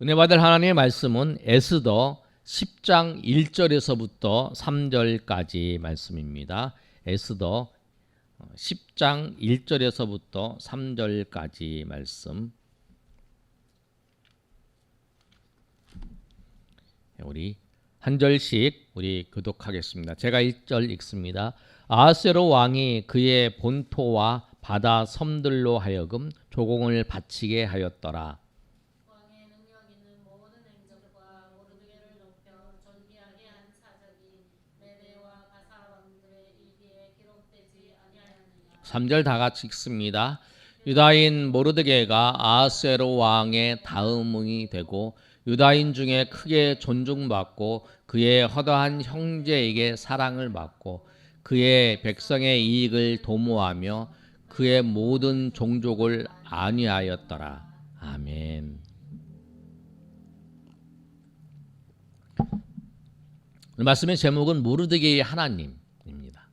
은혜 받을 하나님의 말씀은 에스더 10장 1절에서부터 3절까지 말씀입니다. 에스더 10장 1절에서부터 3절까지 말씀. 우리 한 절씩 우리 교독하겠습니다. 제가 1절 읽습니다. 아하스웨로 왕이 그의 본토와 바다 섬들로 하여금 조공을 바치게 하였더라. 왕의 능력 있는 모든 행적과 모르드게를 높여 존귀하게 한 사적이 메대와 바사 왕들의 일기에 기록되지 아니하였느냐. 3절 다 같이 읽습니다. 유다인 모르드게가 아하스웨로 왕의 다음이 되고 유다인 중에 크게 존중받고 그의 허다한 형제에게 사랑을 받고 그의 백성의 이익을 도모하며 그의 모든 종족을 안위하였더라. 아멘. 오늘 말씀의 제목은 모르드게의 하나님입니다.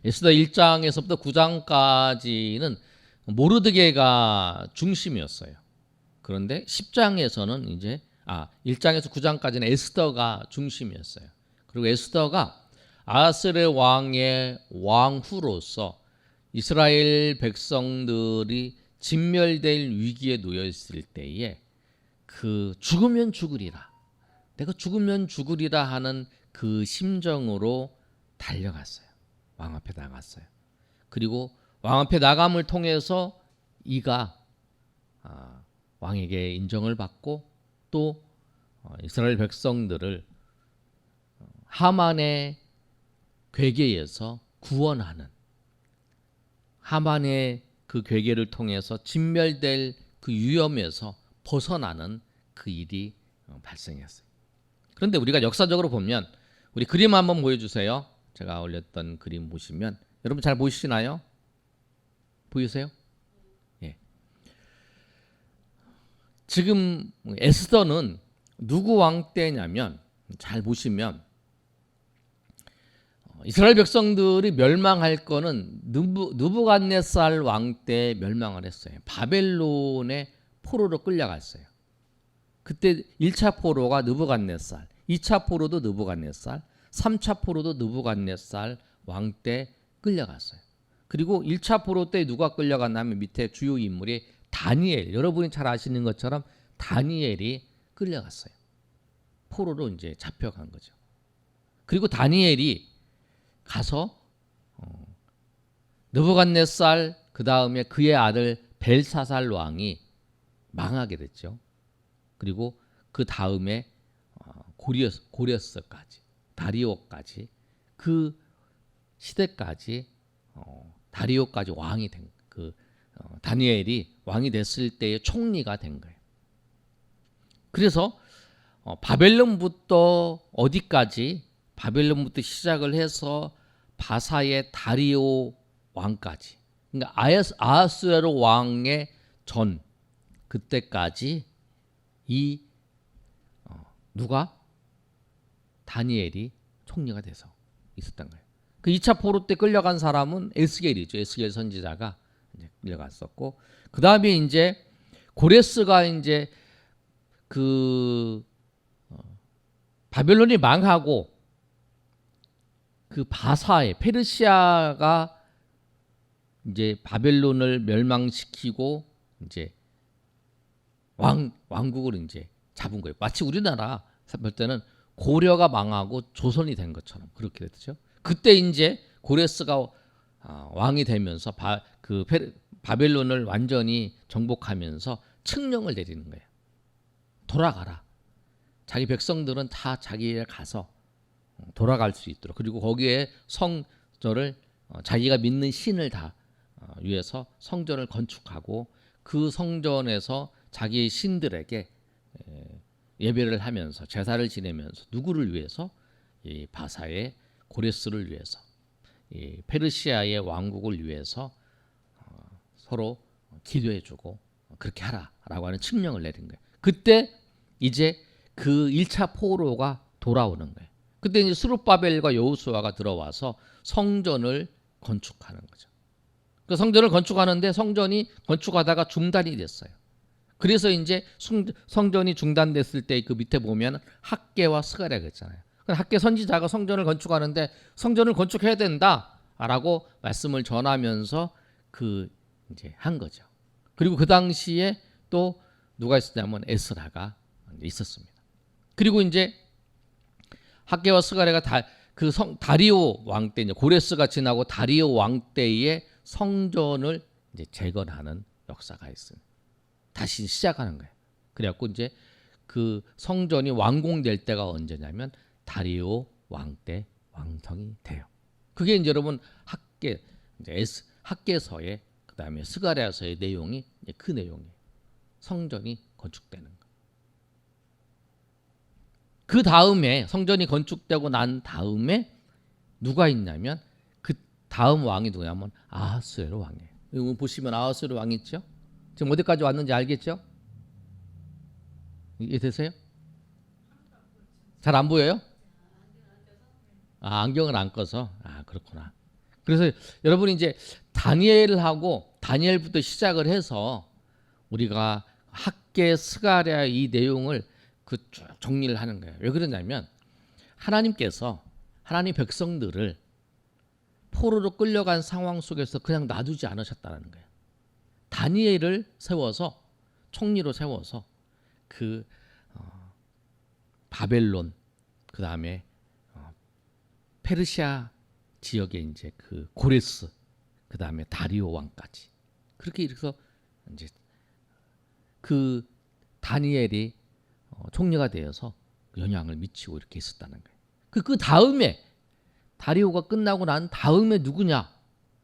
에스더 1장에서부터 9장까지는 모르드게가 중심이었어요. 그런데 10장에서는 이제 1장에서 9장까지는 에스더가 중심이었어요. 그리고 에스더가 아하스웨로 왕의 왕후로서 이스라엘 백성들이 진멸될 위기에 놓여 있을 때에 그 죽으면 죽으리라, 내가 죽으면 죽으리라 하는 그 심정으로 달려갔어요. 왕 앞에 나갔어요. 그리고 왕 앞에 나감을 통해서 이가 왕에게 인정을 받고 또 이스라엘 백성들을 하만의 괴계에서 구원하는, 하만의 그 괴계를 통해서 진멸될 그 위험에서 벗어나는 그 일이 발생했어요. 그런데 우리가 역사적으로 보면, 우리 그림 한번 보여주세요. 제가 올렸던 그림 보시면 여러분 잘 보이시나요? 보이세요? 예. 지금 에스더는 누구 왕 때냐면, 잘 보시면 이스라엘 백성들이 멸망할 거는 느부갓네살 왕 때 멸망을 했어요. 바벨론의 포로로 끌려갔어요. 그때 1차 포로가 느부갓네살, 2차 포로도 느부갓네살, 3차 포로도 느부갓네살 왕 때 끌려갔어요. 그리고 1차 포로 때 누가 끌려갔냐면 밑에 주요 인물이 다니엘, 여러분이 잘 아시는 것처럼 다니엘이 끌려갔어요. 포로로 이제 잡혀간 거죠. 그리고 다니엘이 가서 느부갓네살, 그 다음에 그의 아들 벨사살 왕이 망하게 됐죠. 그리고 그 다음에 고레스까지, 다리오까지, 그 시대까지 다리오까지 왕이 된, 다니엘이 왕이 됐을 때의 총리가 된 거예요. 그래서 바벨론부터 어디까지, 바벨론부터 시작을 해서 바사의 다리오 왕까지, 그러니까 아하스웨로 왕의 전, 그때까지 이 누가? 다니엘이 총리가 돼서 있었던 거예요. 그 2차 포로 때 끌려간 사람은 에스겔이죠. 에스겔 선지자가 이제 끌려갔었고, 그 다음에 이제 고레스가 이제 바벨론이 망하고 그 바사의 페르시아가 이제 바벨론을 멸망시키고 이제 왕국을 이제 잡은 거예요. 마치 우리나라 볼 때는 고려가 망하고 조선이 된 것처럼 그렇게 됐죠. 그때 이제 고레스가 왕이 되면서 바벨론을 완전히 정복하면서 칙령을 내리는 거예요. 돌아가라. 자기 백성들은 다 자기에 가서 돌아갈 수 있도록, 그리고 거기에 성전을 자기가 믿는 신을 다 위해서 성전을 건축하고 그 성전에서 자기 신들에게 예배를 하면서 제사를 지내면서 누구를 위해서? 이 바사의 고레스를 위해서, 이 페르시아의 왕국을 위해서 서로 기도해주고 그렇게 하라라고 하는 칙령을 내린 거예요. 그때 이제 그 1차 포로가 돌아오는 거예요. 그때 이제 스룹바벨과 여호수아가 들어와서 성전을 건축하는 거죠. 그 성전을 건축하는데 성전이 건축하다가 중단이 됐어요. 그래서 이제 성전이 중단됐을 때 그 밑에 보면 학계와 스가랴가 있잖아요. 학계 선지자가 성전을 건축하는데 성전을 건축해야 된다라고 말씀을 전하면서 그 이제 한 거죠. 그리고 그 당시에 또 누가 있었냐면 에스라가 있었습니다. 그리고 이제 학계와 스가랴가 다리오 왕 때, 이제 고레스가 지나고 다리오 왕 때에 성전을 이제 재건하는 역사가 있습니다. 다시 시작하는 거예요. 그래갖고 이제 그 성전이 완공될 때가 언제냐면 다리오 왕 때 완성이 돼요. 그게 이제 여러분 학계서의 그다음에 스가랴서의 내용이 그 내용이에요. 성전이 건축되는 거. 그 다음에 성전이 건축되고 난 다음에 누가 있냐면 그 다음 왕이 누구냐면 아하스웨로 왕이에요. 여기 보시면 아하스웨로 왕이 있죠. 지금 어디까지 왔는지 알겠죠? 이해되세요? 잘 안 보여요? 안경을 안 꺼서. 그렇구나. 그래서 여러분이 이제 다니엘부터 시작을 해서 우리가 학계 스가랴 이 내용을 쭉 정리를 하는 거예요. 왜 그러냐면 하나님께서 하나님 백성들을 포로로 끌려간 상황 속에서 그냥 놔두지 않으셨다는 거예요. 다니엘을 세워서 총리로 세워서 그 바벨론 그 다음에 페르시아 지역에 이제 그 고레스 그 다음에 다리오 왕까지 그렇게 해서 이제 그 다니엘이 총리가 되어서 영향을 미치고 이렇게 있었다는 거예요. 그 다음에 다리오가 끝나고 난 다음에 누구냐?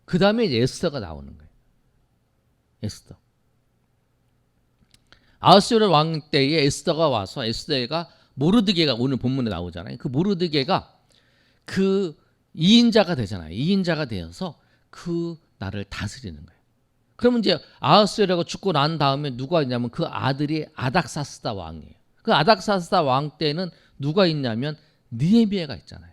그 다음에 에스더가 나오는 거예요. 에스더. 아하스웨로 왕 때에 에스더가 와서 에스더가 모르드게가 오늘 본문에 나오잖아요. 그 모르드게가 그 2인자가 되잖아요. 2인자가 되어서 그 나라를 다스리는 거예요. 그러면 이제 아하스웨로가 죽고 난 다음에 누가 있냐면 그 아들이 아닥사스다 왕이에요. 그 아닥사스다 왕 때는 누가 있냐면 느헤미야가 있잖아요.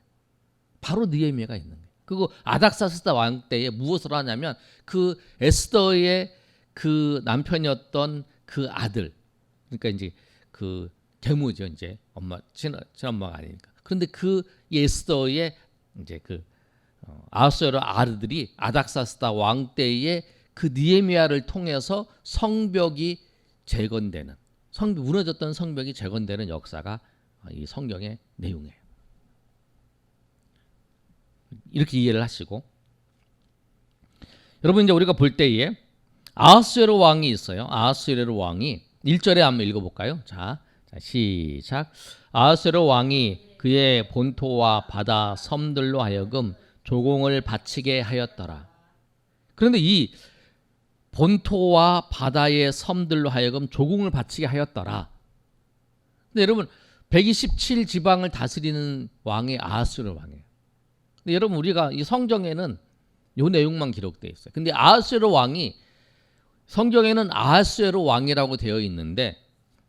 바로 느헤미야가 있는 거예요. 그리고 아닥사스다 왕 때에 무엇을 하냐면 그 에스더의 그 남편이었던 그 아들, 그러니까 이제 그 계무죠, 이제 엄마 친엄마가 아니니까. 그런데 그 에스더의 이제 그 아하스웨로 아들들이 아닥사스다 왕 때에 그 느헤미야를 통해서 성벽이 재건되는, 무너졌던 성벽이 재건되는 역사가 이 성경의 내용이에요. 이렇게 이해를 하시고, 여러분 이제 우리가 볼 때에 아하스웨로 왕이 있어요. 아하스웨로 왕이 1절에 한번 읽어볼까요? 자, 시작. 아하스웨로 왕이 그의 본토와 바다 섬들로 하여금 조공을 바치게 하였더라. 그런데 이 본토와 바다의 섬들로 하여금 조공을 바치게 하였더라. 근데 여러분 127지방을 다스리는 왕이 아하스웨로 왕이에요. 근데 여러분 우리가 이 성경에는 이 내용만 기록되어 있어요. 근데 아하스웨로 왕이 성경에는 아하스웨로 왕이라고 되어 있는데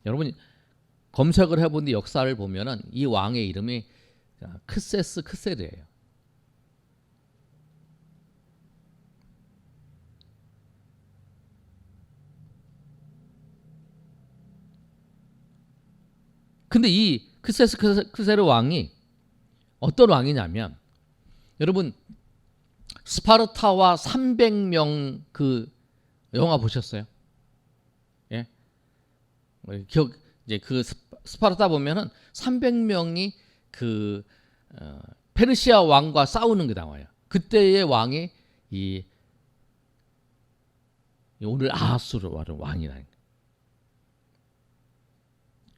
여러분 검색을 해본뒤 역사를 보면은 이 왕의 이름이 크세르예요. 근데 이 크세르 왕이 어떤 왕이냐면 여러분 스파르타와 300명 그 영화 보셨어요? 예? 이제 그 스파르타 보면은 300명이 그 페르시아 왕과 싸우는 게 나와요. 그때의 왕이 이 오늘 아하스웨로 왕이라는 거예요.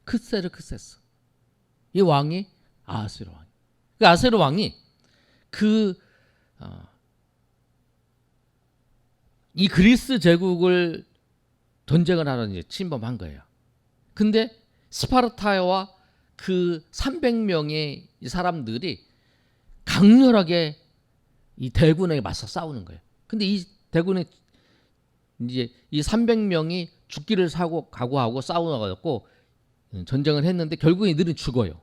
크세스. 이 왕이 아하스웨로 왕. 그 아하스웨로 왕이 이 그리스 제국을 전쟁을 하러 이제 침범한 거예요. 근데 스파르타와 그 300명의 이 사람들이 강렬하게 이 대군에게 맞서 싸우는 거예요. 근데 이 대군에 이제 이 300명이 죽기를 각오하고 싸워가지고 전쟁을 했는데 결국 이들은 죽어요.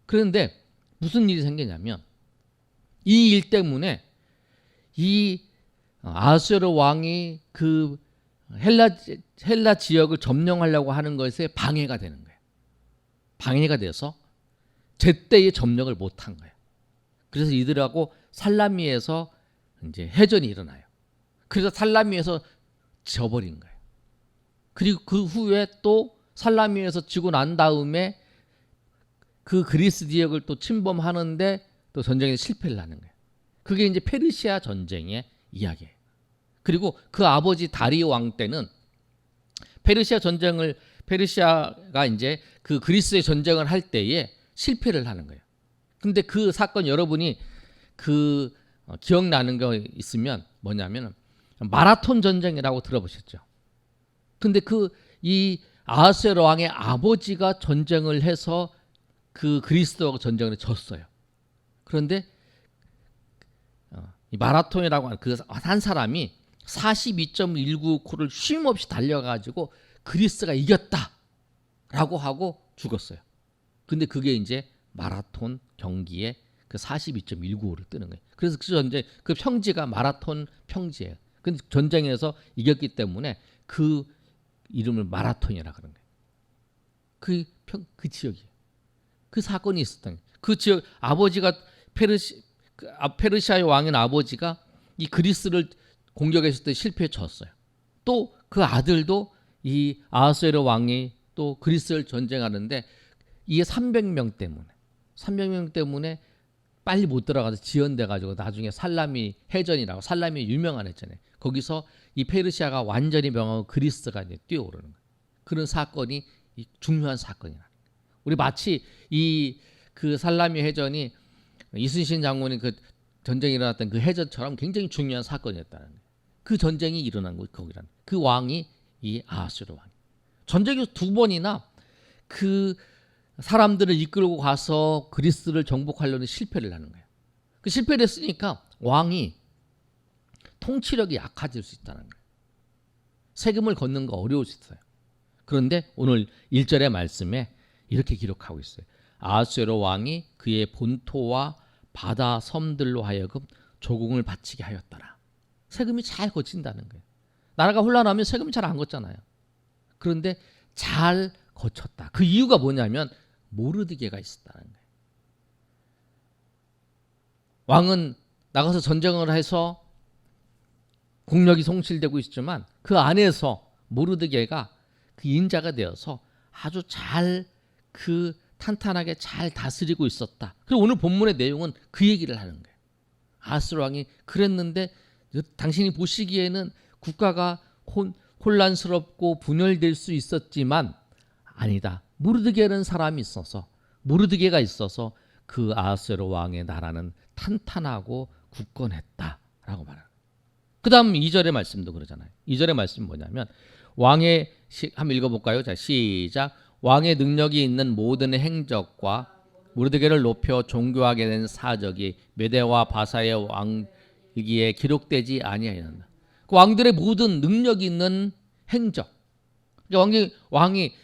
그런데 무슨 일이 생기냐면 이 일 때문에 이 아하스웨로 왕이 그 헬라 지역을 점령하려고 하는 것에 방해가 되는 거예요. 방해가 돼서 제때에 점령을 못한 거예요. 그래서 이들하고 살라미에서 이제 해전이 일어나요. 그래서 살라미에서 져버린 거예요. 그리고 그 후에 또 살라미에서 지고 난 다음에 그 그리스 지역을 또 침범하는데 또 전쟁에 실패를 하는 거예요. 그게 이제 페르시아 전쟁의 이야기예요. 그리고 그 아버지 다리오 왕 때는 페르시아가 이제 그 그리스의 전쟁을 할 때에 실패를 하는 거예요. 근데 그 사건 여러분이 기억나는 거 있으면 뭐냐면 마라톤 전쟁이라고 들어보셨죠? 근데 이 아하수에로 왕의 아버지가 전쟁을 해서 그 그리스도하고 전쟁을 졌어요. 그런데 이 마라톤이라고 하는 그 한 사람이 42.195km를 쉼없이 달려가지고 그리스가 이겼다라고 하고 죽었어요. 근데 그게 이제 마라톤 경기에 그 42.195를 뜨는 거예요. 그래서 그 전쟁 그 평지가 마라톤 평지예요. 근데 전쟁에서 이겼기 때문에 그 이름을 마라톤이라 그런 거예요. 그 지역이에요. 그 사건이 있었던 거예요. 그 지역 아버지가 페르시아의 왕인 아버지가 이 그리스를 공격했을 때 실패에 졌어요. 또 그 아들도 이 아하수에로 왕이 또 그리스를 전쟁하는데 이게 300명 때문에 빨리 못 들어가서 지연돼 가지고 나중에 살라미 해전이라고 살라미 유명한 했잖아요. 거기서 이 페르시아가 완전히 명하고 그리스가 이제 뛰어오르는 거예요. 그런 사건이 중요한 사건이라. 우리 마치 그 살라미 해전이 이순신 장군이 그 전쟁이 일어났던 그 해전처럼 굉장히 중요한 사건이었다는 거예요. 그 전쟁이 일어난 곳 거기라는. 그 왕이 이 아하수에로 왕. 전쟁에서 2번이나 그 사람들을 이끌고 가서 그리스를 정복하려는 실패를 하는 거예요. 그 실패를 했으니까 왕이 통치력이 약해질 수 있다는 거예요. 세금을 걷는 거 어려울 수 있어요. 그런데 오늘 1절의 말씀에 이렇게 기록하고 있어요. 아하수에로 왕이 그의 본토와 바다 섬들로 하여금 조공을 바치게 하였더라. 세금이 잘 거친다는 거예요. 나라가 혼란하면 세금이 잘 안 걷잖아요. 그런데 잘 거쳤다. 그 이유가 뭐냐면 모르드게가 있었다는 거예요. 왕은 나가서 전쟁을 해서 국력이 송실되고 있지만 그 안에서 모르드게가 그 인자가 되어서 아주 잘 탄탄하게 잘 다스리고 있었다. 그리고 오늘 본문의 내용은 그 얘기를 하는 거예요. 아하스로 왕이 그랬는데 당신이 보시기에는 국가가 혼란스럽고 분열될 수 있었지만 아니다. 모르드게라는 사람이 있어서 모르드게가 있어서 그 아하스웨로 왕의 나라는 탄탄하고 굳건했다라고 말합니다. 그 다음 2절의 말씀도 그러잖아요. 2절의 말씀은 뭐냐면 왕의 한번 읽어볼까요? 자, 시작. 왕의 능력이 있는 모든 행적과 모르드게를 높여 존귀하게 된 사적이 메대와 바사의 왕기에 기록되지 아니하였나. 그 왕들의 모든 능력이 있는 행적. 왕이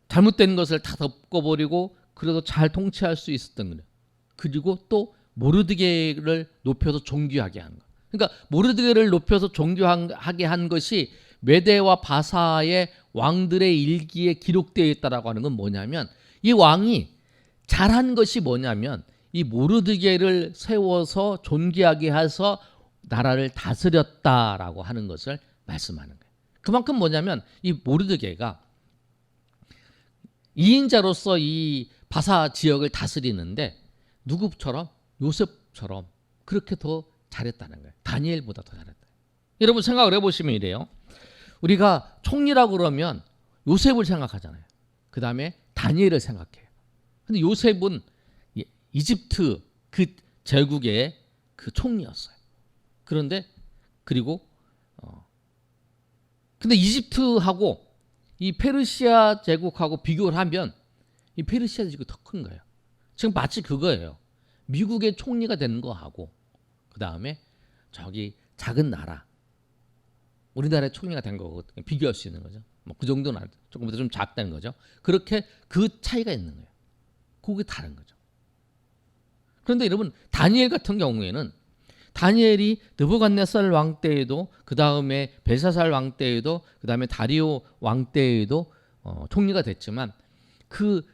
잘못된 것을 다 덮어버리고 그래도 잘 통치할 수 있었던 거예요. 그리고 또 모르드게를 높여서 존귀하게 한 거. 그러니까 모르드게를 높여서 존귀하게 한 것이 메대와 바사의 왕들의 일기에 기록되어 있다라고 하는 건 뭐냐면 이 왕이 잘한 것이 뭐냐면 이 모르드게를 세워서 존귀하게 해서 나라를 다스렸다라고 하는 것을 말씀하는 거예요. 그만큼 뭐냐면 이 모르드게가 2인자로서 이 바사 지역을 다스리는데 누구처럼 요셉처럼 그렇게 더 잘했다는 거예요. 다니엘보다 더 잘했다. 여러분 생각을 해보시면 이래요. 우리가 총리라고 그러면 요셉을 생각하잖아요. 그 다음에 다니엘을 생각해요. 근데 요셉은 이집트 그 제국의 그 총리였어요. 그런데 근데 이집트하고 이 페르시아 제국하고 비교를 하면 이 페르시아 제국이 더 큰 거예요. 지금 마치 그거예요. 미국의 총리가 되는 거하고 그 다음에 저기 작은 나라 우리나라의 총리가 된 거고 비교할 수 있는 거죠. 뭐 그 정도는 조금보다 좀 작다는 거죠. 그렇게 그 차이가 있는 거예요. 그게 다른 거죠. 그런데 여러분 다니엘 같은 경우에는 다니엘이 느부갓네살 왕 때에도, 그 다음에 벨사살 왕 때에도, 그 다음에 다리오 왕 때에도 총리가 됐지만, 그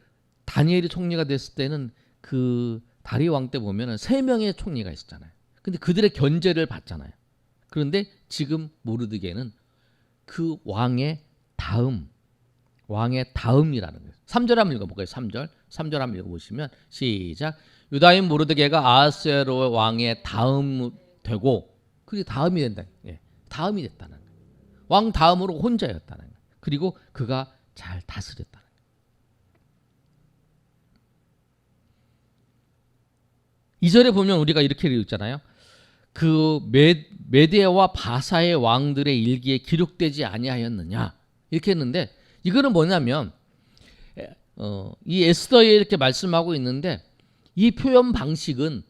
다니엘이 총리가 됐을 때는 그 다리오 왕 때 보면은 3명의 총리가 있었잖아요. 근데 그들의 견제를 받잖아요. 그런데 지금 모르드게는 그 왕의 다음이라는 거예요. 3절 한번 읽어볼까요? 3절 한번 읽어보시면 시작. 유다인 모르드게가 아하스웨로 왕의 다음 되고, 그게 다음이 된다. 예, 다음이 됐다는 거예요. 왕 다음으로 혼자였다는 거예요. 그리고 그가 잘 다스렸다는 거예요. 이 절에 보면 우리가 이렇게 읽잖아요. 그 메데와 바사의 왕들의 일기에 기록되지 아니하였느냐, 이렇게 했는데, 이거는 뭐냐면 이 에스더에 이렇게 말씀하고 있는데, 이 표현 방식은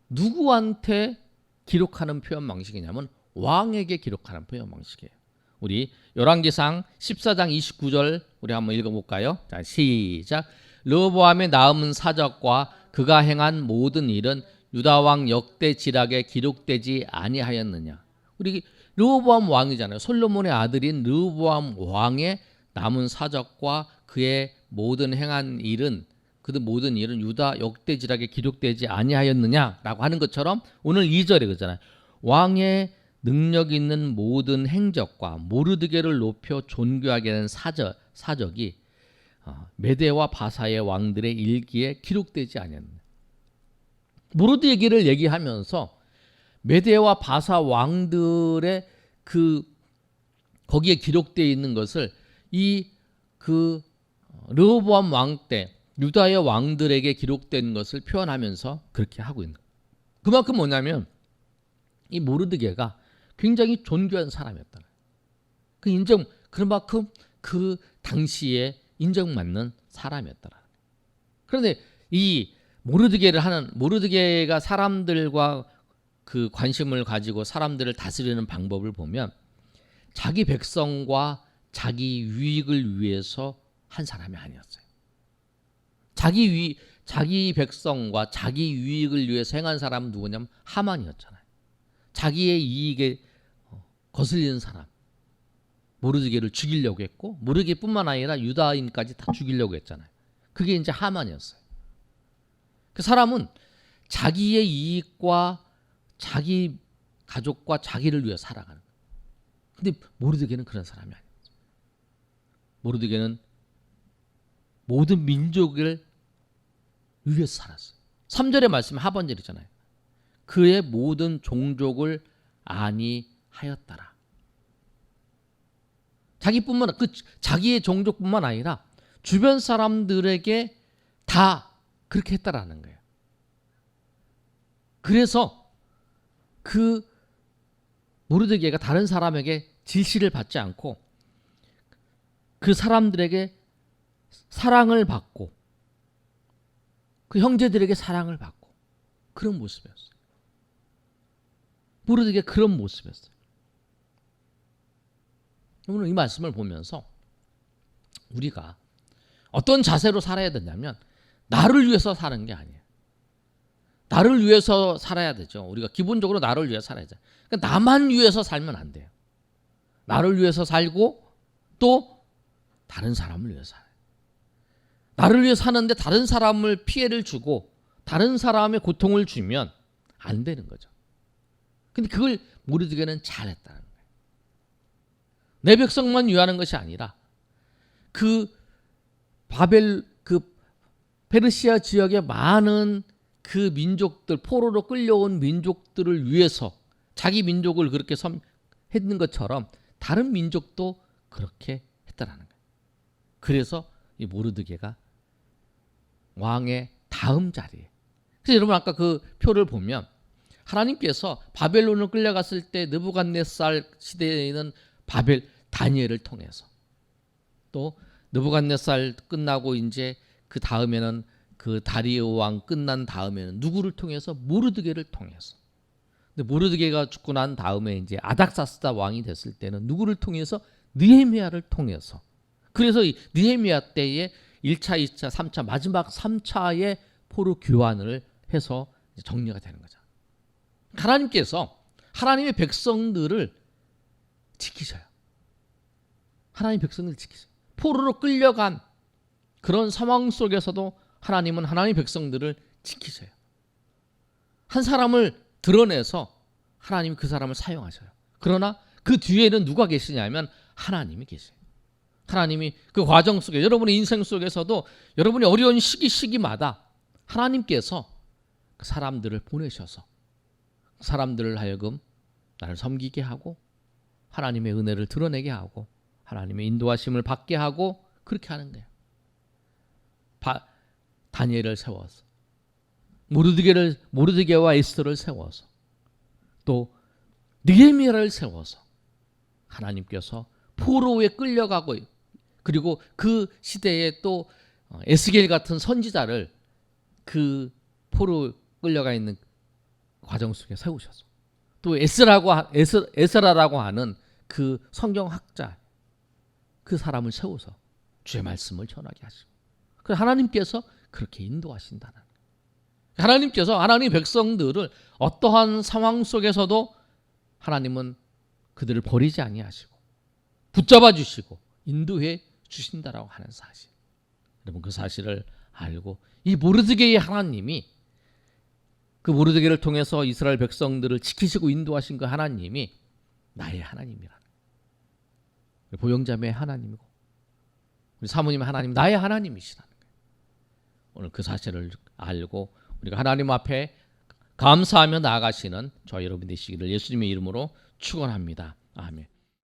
누구한테 기록하는 표현 방식이냐면 왕에게 기록하는 표현 방식이에요. 우리 열왕기상 14장 29절 우리 한번 읽어볼까요? 자, 시작. 르호보암의 낳은 사적과 그가 행한 모든 일은 유다 왕 역대지락에 기록되지 아니하였느냐. 우리 르호보암 왕이잖아요. 솔로몬의 아들인 르호보암 왕의 남은 사적과 그의 모든 행한 일은, 그 모든 일은 유다 역대지락에 기록되지 아니하였느냐라고 하는 것처럼, 오늘 2절에 그러잖아요. 왕의 능력 있는 모든 행적과 모르드게를 높여 존귀하게 된 사적이 메데와 바사의 왕들의 일기에 기록되지 아니하였느냐. 모르드게를 얘기하면서 메데와 바사 왕들의 거기에 기록되어 있는 것을 르호보암 왕 때 유다의 왕들에게 기록된 것을 표현하면서 그렇게 하고 있는 거예요. 그만큼 뭐냐면 이 모르드게가 굉장히 존귀한 사람이었다. 그만큼 그 당시에 인정받는 사람이었다. 그런데 이 모르드게가 사람들과 그 관심을 가지고 사람들을 다스리는 방법을 보면 자기 백성과 자기 유익을 위해서 한 사람이 아니었어요. 자기 백성과 자기 유익을 위해서 행한 사람은 누구냐면 하만이었잖아요. 자기의 이익에 거슬리는 사람, 모르드게를 죽이려고 했고, 모르드게뿐만 아니라 유다인까지 다 죽이려고 했잖아요. 그게 이제 하만이었어요. 그 사람은 자기의 이익과 자기 가족과 자기를 위해 살아가는 거예요. 근데 모르드게는 그런 사람이 아니었어요. 모르드게는 모든 민족을 위해서 살았어요. 3절의 말씀 하반절이잖아요. 그의 모든 종족을 아니하였더라. 자기의 종족뿐만 아니라 주변 사람들에게 다 그렇게 했다라는 거예요. 그래서 그 모르드게가 다른 사람에게 질시를 받지 않고 그 사람들에게 사랑을 받고 그 형제들에게 사랑을 받고 그런 모습이었어요. 모르드게 그런 모습이었어요. 오늘 이 말씀을 보면서 우리가 어떤 자세로 살아야 되냐면 나를 위해서 사는 게 아니에요. 나를 위해서 살아야 되죠. 우리가 기본적으로 나를 위해서 살아야죠. 그러니까 나만 위해서 살면 안 돼요. 나를 위해서 살고 또 다른 사람을 위해서 살아요. 나를 위해서 사는데 다른 사람을 피해를 주고 다른 사람의 고통을 주면 안 되는 거죠. 근데 그걸 모르드게는 잘했다는 거예요. 내 백성만 위하는 것이 아니라 그 페르시아 지역의 많은 그 민족들, 포로로 끌려온 민족들을 위해서 자기 민족을 그렇게 했는 것처럼 다른 민족도 그렇게 했다라는 거예요. 그래서 이 모르드게가 왕의 다음 자리에. 그래서 여러분 아까 그 표를 보면 하나님께서 바벨론을 끌려갔을 때 느부갓네살 시대에는 다니엘을 통해서, 또 느부갓네살 끝나고 이제 그 다음에는 그 다리오 왕 끝난 다음에는 누구를 통해서? 모르드게를 통해서. 근데 모르드게가 죽고 난 다음에 이제 아닥사스다 왕이 됐을 때는 누구를 통해서? 느헤미야를 통해서. 그래서 이 느헤미야 때에 1차, 2차, 3차 마지막 3차의 포로 교환을 해서 정리가 되는 거죠. 하나님께서 하나님의 백성들을 지키셔요. 하나님 백성들을 지키셔요. 포로로 끌려간 그런 상황 속에서도 하나님은 하나님의 백성들을 지키셔요. 한 사람을 드러내서 하나님이 그 사람을 사용하셔요. 그러나 그 뒤에는 누가 계시냐면 하나님이 계세요. 하나님이 그 과정 속에 여러분의 인생 속에서도 여러분이 어려운 시기마다 하나님께서 그 사람들을 보내셔서 사람들을 하여금 나를 섬기게 하고 하나님의 은혜를 드러내게 하고 하나님의 인도하심을 받게 하고 그렇게 하는 거예요. 다니엘을 세워서 모르드게와 에스더를 세워서 또 느헤미야를 세워서 하나님께서 포로에 끌려가고 그리고 그 시대에 또 에스겔 같은 선지자를 그 포로 끌려가 있는 과정 속에 세우셔서 또 에스라라고 하는 그 성경학자 그 사람을 세워서 주의 말씀을 전하게 하시고 그래서 하나님께서 그렇게 인도하신다는 거예요. 하나님께서 하나님 백성들을 어떠한 상황 속에서도 하나님은 그들을 버리지 아니하시고 붙잡아 주시고 인도해 주신다라고 하는 사실. 여러분 그 사실을 알고 이 모르드게의 하나님이 그 모르드게를 통해서 이스라엘 백성들을 지키시고 인도하신 그 하나님이 나의 하나님이라는 거예요. 보영자매의 하나님이고 우리 사모님의 하나님 나의 하나님이시라는 거예요. 오늘 그 사실을 알고 우리가 하나님 앞에 감사하며 나아가시는 저와 여러분 되시기를 예수님의 이름으로 축원합니다. 아멘.